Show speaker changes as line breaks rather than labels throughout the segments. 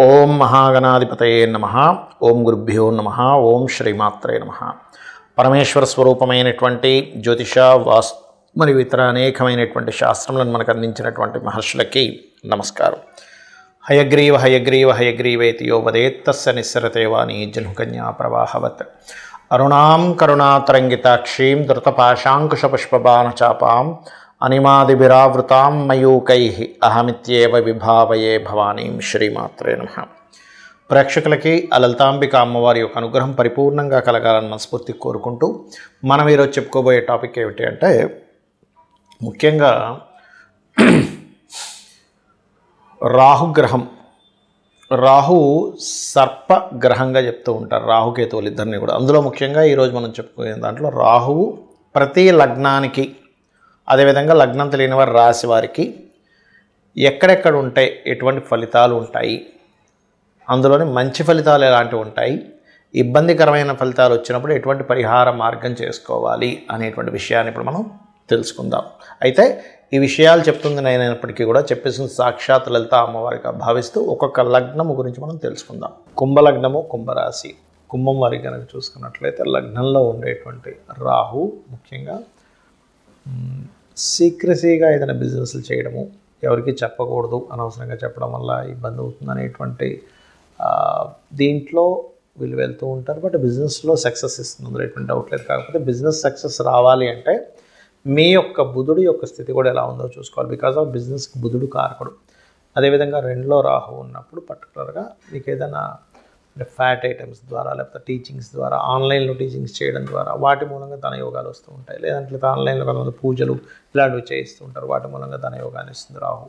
ఓం మహాగణాధిపతయే నమః. ఓం గురుభ్యో నమః. ఓం శ్రీమాత్రే నమః. పరమేశ్వర స్వరూపమైనటువంటి జ్యోతిష వాస్తు మరియు ఇతర అనేకమైనటువంటి శాస్త్రములను మనకు అందించినటువంటి మహర్షులకి నమస్కారం. హయగ్రీవ హయగ్రీవ హయగ్రీవేతి యో వదేత్తస్య నిస్సరతే వాణి జనుకన్యా ప్రవాహవత్ అరుణాం కరుణాతరంగితాక్షీం ధృతపాశాంకుశపుష్పబాణచాపాం అనిమాదిభిరావృతాం మయూకైః అహమిత్యేవ విభావయే భవానీం. శ్రీమాత్రే నమః. ప్రేక్షకులకి ఆ లలితాంబిక అమ్మవారి యొక్క అనుగ్రహం పరిపూర్ణంగా కలగాలని మనస్ఫూర్తి కోరుకుంటూ మనం ఈరోజు చెప్పుకోబోయే టాపిక్ ఏమిటి అంటే, ముఖ్యంగా రాహుగ్రహం. రాహు సర్పగ్రహంగా చెప్తూ ఉంటారు, రాహుకేతువులు ఇద్దరిని కూడా. అందులో ముఖ్యంగా ఈరోజు మనం చెప్పుకునే దాంట్లో రాహువు ప్రతి లగ్నానికి, అదేవిధంగా లగ్నం తెలియని వారి రాశి వారికి ఎక్కడెక్కడ ఉంటే ఎటువంటి ఫలితాలు ఉంటాయి, అందులోని మంచి ఫలితాలు ఎలాంటివి ఉంటాయి, ఇబ్బందికరమైన ఫలితాలు వచ్చినప్పుడు ఎటువంటి పరిహార మార్గం చేసుకోవాలి అనేటువంటి విషయాన్ని ఇప్పుడు మనం తెలుసుకుందాం. అయితే ఈ విషయాలు చెప్తుంది నేనైనప్పటికీ కూడా చెప్పేసిన సాక్షాత్ లలిత అమ్మవారిగా భావిస్తూ ఒక్కొక్క లగ్నము గురించి మనం తెలుసుకుందాం. కుంభలగ్నము, కుంభరాశి. కుంభం వారికి కనుక చూసుకున్నట్లయితే లగ్నంలో ఉండేటువంటి రాహు ముఖ్యంగా సీక్రసీగా ఏదైనా బిజినెస్లు చేయడము, ఎవరికి చెప్పకూడదు, అనవసరంగా చెప్పడం వల్ల ఇబ్బంది అవుతుంది అనేటువంటి దీంట్లో వీళ్ళు వెళ్తూ ఉంటారు. బట్ బిజినెస్లో సక్సెస్ ఇస్తుంది, అందులో ఎటువంటి డౌట్ లేదు. కాకపోతే బిజినెస్ సక్సెస్ రావాలి అంటే మీ యొక్క బుధుడు యొక్క స్థితి కూడా ఎలా ఉందో చూసుకోవాలి. బికాజ్ ఆఫ్ బిజినెస్కి బుధుడు కారకుడు. అదేవిధంగా రెండులో రాహు ఉన్నప్పుడు పర్టికులర్గా మీకు ఏదైనా ఫ్యాట్ ఐటమ్స్ ద్వారా, లేకపోతే టీచింగ్స్ ద్వారా, ఆన్లైన్లో టీచింగ్స్ చేయడం ద్వారా వాటి మూలంగా ధన యోగాలు వస్తూ ఉంటాయి. లేదంటే ఆన్లైన్లో కొంతమంది పూజలు ఇలాంటివి చేయిస్తూ ఉంటారు, వాటి మూలంగా ధన యోగాన్ని ఇస్తుంది రాహు.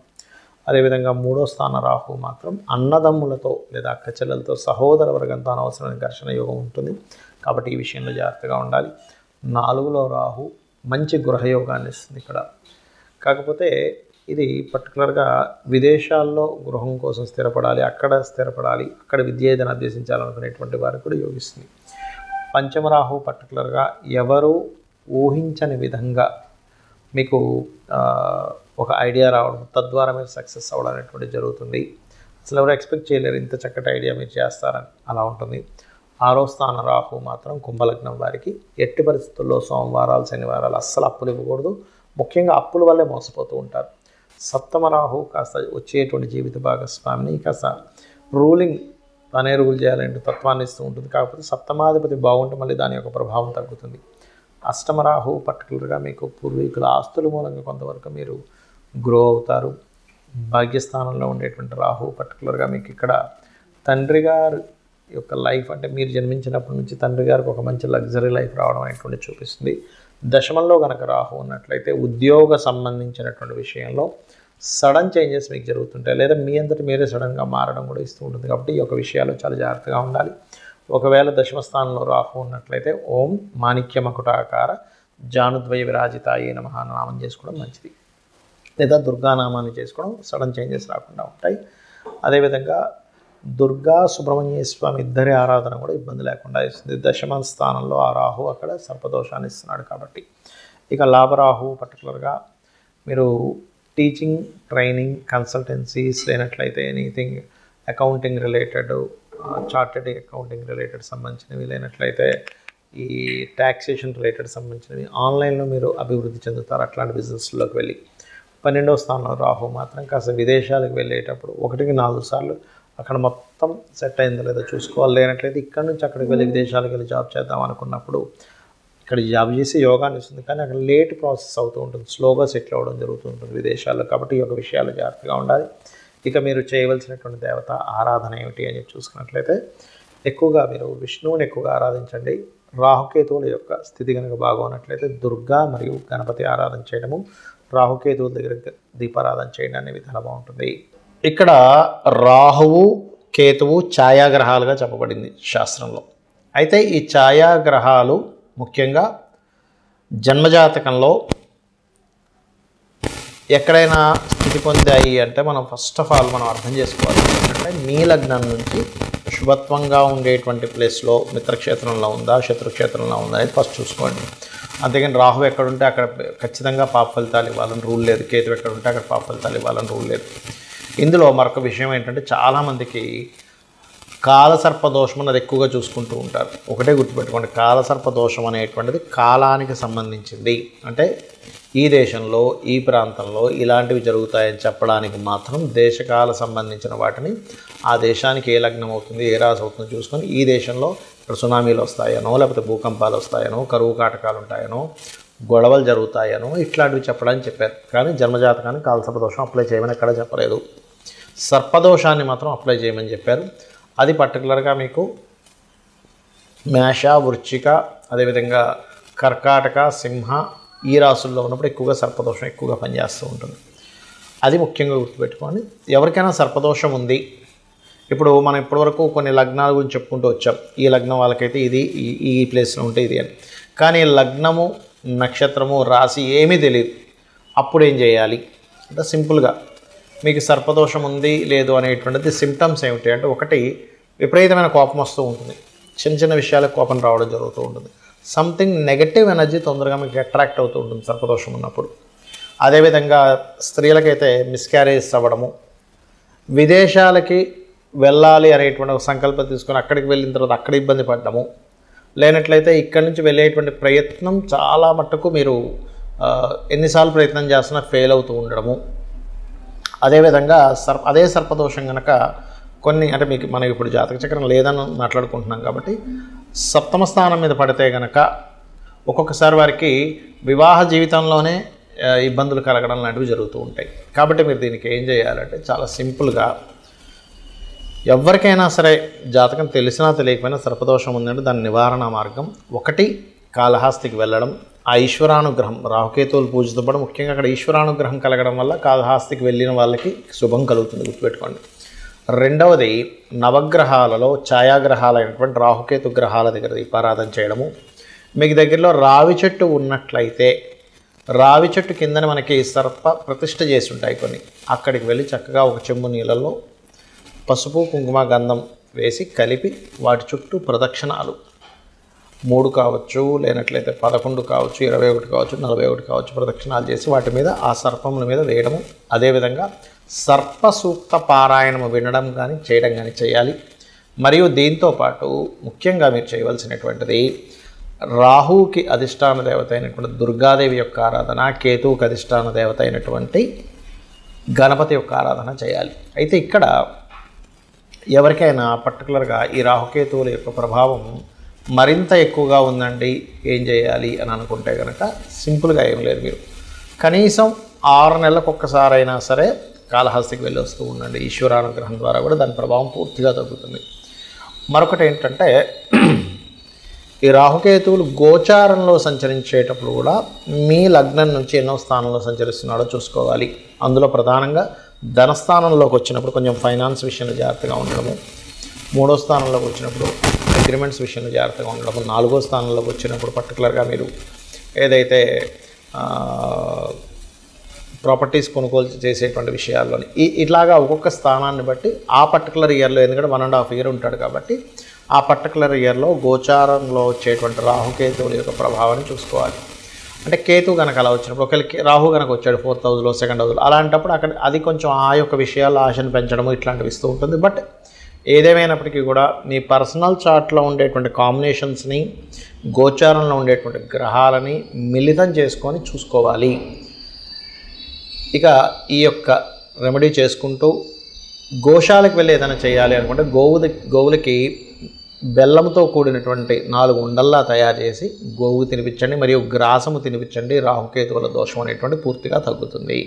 అదేవిధంగా మూడో స్థాన రాహు మాత్రం అన్నదమ్ములతో లేదా అక్క చెల్లెలతో, సహోదర వర్గంతో అనవసరమైన ఘర్షణ యోగం ఉంటుంది. కాబట్టి ఈ విషయంలో జాగ్రత్తగా ఉండాలి. నాలుగులో రాహు మంచి గృహయోగాన్ని ఇస్తుంది ఇక్కడ. కాకపోతే ఇది పర్టికులర్గా విదేశాల్లో గృహం కోసం స్థిరపడాలి, అక్కడ స్థిరపడాలి, అక్కడ విద్య ఏదైనా అభ్యసించాలనుకునేటువంటి వారికి కూడా యోగిస్తుంది. పంచమరాహు పర్టికులర్గా ఎవరు ఊహించని విధంగా మీకు ఒక ఐడియా రావడం, తద్వారా మీరు సక్సెస్ అవ్వడం అనేటువంటి జరుగుతుంది. అసలు ఎవరు ఎక్స్పెక్ట్ చేయలేరు ఇంత చక్కటి ఐడియా మీరు చేస్తారని, అలా ఉంటుంది. ఆరో స్థాన రాహు మాత్రం కుంభలగ్నం వారికి ఎట్టి పరిస్థితుల్లో సోమవారాలు, శనివారాలు అస్సలు అప్పులు ఇవ్వకూడదు. ముఖ్యంగా అప్పుల వల్లే మోసపోతూ ఉంటారు. సప్తమ రాహు కాస్త వచ్చేటువంటి జీవిత భాగస్వామిని కాస్త రూలింగ్ తనే రూల్ చేయాలంటే తత్వాన్ని ఇస్తూ ఉంటుంది. కాకపోతే సప్తమాధిపతి బాగుంటే మళ్ళీ దాని యొక్క ప్రభావం తగ్గుతుంది. అష్టమ రాహు పర్టికులర్గా మీకు పూర్వీకుల ఆస్తుల మూలంగా కొంతవరకు మీరు గ్రో అవుతారు. భాగ్యస్థానంలో ఉండేటువంటి రాహు పర్టికులర్గా మీకు ఇక్కడ తండ్రి గారు యొక్క లైఫ్, అంటే మీరు జన్మించినప్పటి నుంచి తండ్రి గారికి ఒక మంచి లగ్జరీ లైఫ్ రావడం అనేటువంటి చూపిస్తుంది. దశమంలో కనుక రాహు ఉన్నట్లయితే ఉద్యోగ సంబంధించినటువంటి విషయంలో సడన్ చేంజెస్ మీకు జరుగుతుంటాయి, లేదా మీ అంతటి మీరే సడన్గా మారడం కూడా ఇస్తూ ఉంటుంది. కాబట్టి ఈ యొక్క విషయాలు చాలా జాగ్రత్తగా ఉండాలి. ఒకవేళ దశమ స్థానంలో రాహు ఉన్నట్లయితే ఓం మాణిక్య మకుటాకార జానుద్వయ విరాజితాయే నమః నామం చేసుకోవడం మంచిది, లేదా దుర్గానామాన్ని చేసుకోవడం, సడన్ చేంజెస్ రాకుండా ఉంటాయి. అదేవిధంగా దుర్గా సుబ్రహ్మణ్య స్వామి ఇద్దరి ఆరాధన కూడా ఇబ్బంది లేకుండా ఇస్తుంది. దశమ స్థానంలో ఆ రాహు అక్కడ సర్పదోషాన్ని ఇస్తున్నాడు. కాబట్టి ఇక లాభరాహు పర్టికులర్గా మీరు టీచింగ్, ట్రైనింగ్, కన్సల్టెన్సీస్ లేనట్లయితే anything accounting related, chartered accounting related సంబంధించినవి, లేనట్లయితే ఈ ట్యాక్సేషన్ రిలేటెడ్ సంబంధించినవి ఆన్లైన్లో మీరు అభివృద్ధి చెందుతారు అట్లాంటి బిజినెస్లోకి వెళ్ళి. 12వ స్థానంలో రాహు మాత్రం కాస్త విదేశాలకు వెళ్ళేటప్పుడు 1-4 సార్లు అక్కడ మొత్తం సెట్ అయిందో లేదో చూసుకోవాలి. లేనట్లయితే ఇక్కడ నుంచి అక్కడికి వెళ్ళి విదేశాలకు వెళ్ళి జాబ్ చేద్దాం అనుకున్నప్పుడు ఇక్కడ జాబ్ చేసి యోగాన్ని ఇస్తుంది, కానీ అక్కడ లేట్ ప్రాసెస్ అవుతూ ఉంటుంది, స్లోగా సెటిల్ అవ్వడం జరుగుతుంటుంది విదేశాల్లో. కాబట్టి ఈ యొక్క విషయాలు జాగ్రత్తగా ఉండాలి. ఇక మీరు చేయవలసినటువంటి దేవత ఆరాధన ఏమిటి అని చూసుకున్నట్లయితే ఎక్కువగా మీరు విష్ణువుని ఎక్కువగా ఆరాధించండి. రాహుకేతువుల యొక్క స్థితి కనుక బాగున్నట్లయితే దుర్గా మరియు గణపతి ఆరాధన చేయడము, రాహుకేతువుల దగ్గర దీపారాధన చేయడం అనే విధానం బాగుంటుంది. ఇక్కడ రాహువు, కేతువు ఛాయాగ్రహాలుగా చెప్పబడింది శాస్త్రంలో. అయితే ఈ ఛాయాగ్రహాలు ముఖ్యంగా జన్మజాతకంలో ఎక్కడైనా స్థితి పొందాయి అంటే మనం ఫస్ట్ ఆఫ్ ఆల్ మనం అర్థం చేసుకోవాలి ఏంటంటే, మీ లగ్నం నుంచి శుభత్వంగా ఉండేటువంటి ప్లేస్లో మిత్రక్షేత్రంలో ఉందా, శత్రుక్షేత్రంలో ఉందా అనేది ఫస్ట్ చూసుకోండి. అంతేగాని రాహు ఎక్కడుంటే అక్కడ ఖచ్చితంగా పాప ఫలితాలు ఇవ్వాలని రూల్ లేదు, కేతు ఎక్కడ ఉంటే అక్కడ పాప ఫలితాలు ఇవ్వాలని రూల్ లేదు. ఇందులో మరొక విషయం ఏంటంటే చాలామందికి కాలసర్ప దోషం అన్నది ఎక్కువగా చూసుకుంటూ ఉంటారు. ఒకటే గుర్తుపెట్టుకోండి, కాలసర్ప దోషం అనేటువంటిది కాలానికి సంబంధించింది. అంటే ఈ దేశంలో ఈ ప్రాంతంలో ఇలాంటివి జరుగుతాయని చెప్పడానికి మాత్రం దేశకాల సంబంధించిన వాటిని ఆ దేశానికి ఏ లగ్నం అవుతుంది ఏ రాశి అవుతుందో చూసుకొని ఈ దేశంలో సునామీలు వస్తాయనో లేకపోతే భూకంపాలు వస్తాయనో కరువు కాటకాలు ఉంటాయనో గొడవలు జరుగుతాయనో ఇట్లాంటివి చెప్పడానికి చెప్పారు. కానీ జన్మజాతకానికి కాలసర్ప దోషం అప్లై చేయమని ఎక్కడ చెప్పలేదు. సర్పదోషాన్ని మాత్రం అప్లై చేయమని చెప్పారు. అది పర్టికులర్గా మీకు మేష వృశ్చిక అదేవిధంగా కర్కాటక సింహ ఈ రాసుల్లో ఉన్నప్పుడు ఎక్కువగా సర్పదోషం ఎక్కువగా పనిచేస్తూ ఉంటుంది. అది ముఖ్యంగా గుర్తుపెట్టుకోండి. ఎవరికైనా సర్పదోషం ఉంది, ఇప్పుడు మనం ఇప్పటివరకు కొన్ని లగ్నాల గురించి చెప్పుకుంటూ వచ్చాం, ఈ లగ్నం వాళ్ళకైతే ఇది ఈ ప్లేస్లో ఉంటే ఇది అని. కానీ లగ్నము నక్షత్రము రాశి ఏమీ తెలియదు, అప్పుడు ఏం చేయాలి అంటే సింపుల్గా మీకు సర్పదోషం ఉంది లేదు అనేటువంటిది సిమ్టమ్స్ ఏమిటి అంటే, ఒకటి విపరీతమైన కోపం వస్తూ ఉంటుంది, చిన్న చిన్న విషయాలకు కోపం రావడం జరుగుతూ ఉంటుంది. సంథింగ్ నెగటివ్ ఎనర్జీ తొందరగా మీకు అట్రాక్ట్ అవుతూ ఉంటుంది సర్పదోషం ఉన్నప్పుడు. అదేవిధంగా స్త్రీలకైతే మిస్క్యారేజ్ అవ్వడము, విదేశాలకి వెళ్ళాలి అనేటువంటి ఒక సంకల్పం తీసుకొని అక్కడికి వెళ్ళిన తర్వాత అక్కడ ఇబ్బంది పడ్డము, లేనట్లయితే ఇక్కడి నుంచి వెళ్ళేటువంటి ప్రయత్నం చాలా మట్టుకు మీరు ఎన్నిసార్లు ప్రయత్నం చేస్తున్నా ఫెయిల్ అవుతూ ఉండడము. అదేవిధంగా అదే సర్పదోషం కనుక కొన్ని అంటే మీకు మనం ఇప్పుడు జాతక చక్రం లేదని మాట్లాడుకుంటున్నాం కాబట్టి సప్తమ స్థానం మీద పడితే కనుక ఒక్కొక్కసారి వారికి వివాహ జీవితంలోనే ఇబ్బందులు కలగడం లాంటివి జరుగుతూ ఉంటాయి. కాబట్టి మీరు దీనికి ఏం చేయాలంటే చాలా సింపుల్గా ఎవరికైనా సరే జాతకం తెలిసినా తెలియకపోయినా సర్పదోషం ఉందంటే దాని నివారణ మార్గం ఒకటి కాళహస్తికి వెళ్ళడం, ఆ ఈశ్వరానుగ్రహం రాహుకేతువులు పూజతో పాటు ముఖ్యంగా అక్కడ ఈశ్వరానుగ్రహం కలగడం వల్ల కాళహస్తికి వెళ్ళిన వాళ్ళకి శుభం కలుగుతుంది, గుర్తుపెట్టుకోండి. రెండవది నవగ్రహాలలో ఛాయాగ్రహాలైనటువంటి రాహుకేతు గ్రహాల దగ్గర దీపారాధన చేయడము. మీకు దగ్గరలో రావి చెట్టు ఉన్నట్లయితే రావి చెట్టు కిందని మనకి సర్ప ప్రతిష్ఠ చేసి ఉంటాయి కొన్ని, అక్కడికి వెళ్ళి చక్కగా ఒక చెంబు నీళ్ళల్లో పసుపు కుంకుమ గంధం వేసి కలిపి వాటి చుట్టూ ప్రదక్షిణాలు 3 కావచ్చు, లేనట్లయితే 11 కావచ్చు, 21 కావచ్చు, 41 కావచ్చు ప్రదక్షిణాలు చేసి వాటి మీద ఆ సర్పముల మీద వేయడము. అదేవిధంగా సర్ప సూక్త పారాయణము వినడం కానీ చేయడం కానీ చేయాలి. మరియు దీంతోపాటు ముఖ్యంగా మీరు చేయవలసినటువంటిది రాహువుకి అధిష్టాన దేవత అయినటువంటి దుర్గాదేవి యొక్క ఆరాధన, కేతువుకి అధిష్టాన దేవత అయినటువంటి గణపతి యొక్క ఆరాధన చేయాలి. అయితే ఇక్కడ ఎవరికైనా పర్టికులర్గా ఈ రాహుకేతువుల యొక్క ప్రభావం మరింత ఎక్కువగా ఉందండి ఏం చేయాలి అని అనుకుంటే కనుక సింపుల్గా ఏం లేదు, మీరు కనీసం 6 నెలలకు ఒక్కసారైనా సరే కాళహస్తికి వెళ్ళి వస్తూ ఉండండి. ఈశ్వరానుగ్రహం ద్వారా కూడా దాని ప్రభావం పూర్తిగా తగ్గుతుంది. మరొకటి ఏంటంటే ఈ రాహుకేతువులు గోచారంలో సంచరించేటప్పుడు కూడా మీ లగ్నం నుంచి ఎన్నో స్థానంలో సంచరిస్తున్నాడో చూసుకోవాలి. అందులో ప్రధానంగా ధనస్థానంలోకి వచ్చినప్పుడు కొంచెం ఫైనాన్స్ విషయంలో జాగ్రత్తగా ఉండడము, 3వ స్థానంలోకి వచ్చినప్పుడు అగ్రిమెంట్స్ విషయంలో జాగ్రత్తగా ఉండడము, 4వ స్థానంలోకి వచ్చినప్పుడు పర్టికులర్గా మీరు ఏదైతే ప్రాపర్టీస్ కొనుగోలు చేసేటువంటి విషయాల్లోని ఇట్లాగా ఒక్కొక్క స్థానాన్ని బట్టి ఆ పర్టికులర్ ఇయర్లో, ఎందుకంటే 1.5 ఇయర్ ఉంటాడు కాబట్టి ఆ పర్టికులర్ ఇయర్లో గోచారంలో వచ్చేటువంటి రాహుకేతువుల యొక్క ప్రభావాన్ని చూసుకోవాలి. అంటే కేతు కనుక అలా వచ్చినప్పుడు ఒకరికి రాహు కనుక వచ్చాడు 4th హౌస్లో 2nd హౌస్లో అలాంటప్పుడు అక్కడ అది కొంచెం ఆ యొక్క విషయాలు ఆశను పెంచడము ఇట్లాంటివి ఇస్తూ ఉంటుంది. బట్ ఏదేమైనప్పటికీ కూడా మీ పర్సనల్ చార్ట్లో ఉండేటువంటి కాంబినేషన్స్ని గోచారంలో ఉండేటువంటి గ్రహాలని మిళితం చేసుకొని చూసుకోవాలి. ఇక ఈ యొక్క రెమెడీ చేసుకుంటూ గోశాలకు వెళ్ళి ఏదైనా చేయాలి అనుకుంటే గోవులకి బెల్లంతో కూడినటువంటి 4 ఉండల్లా తయారు చేసి గోవు తినిపించండి, మరియు గ్రాసము తినిపించండి. రాహుకేతువుల దోషం అనేటువంటి పూర్తిగా తగ్గుతుంది.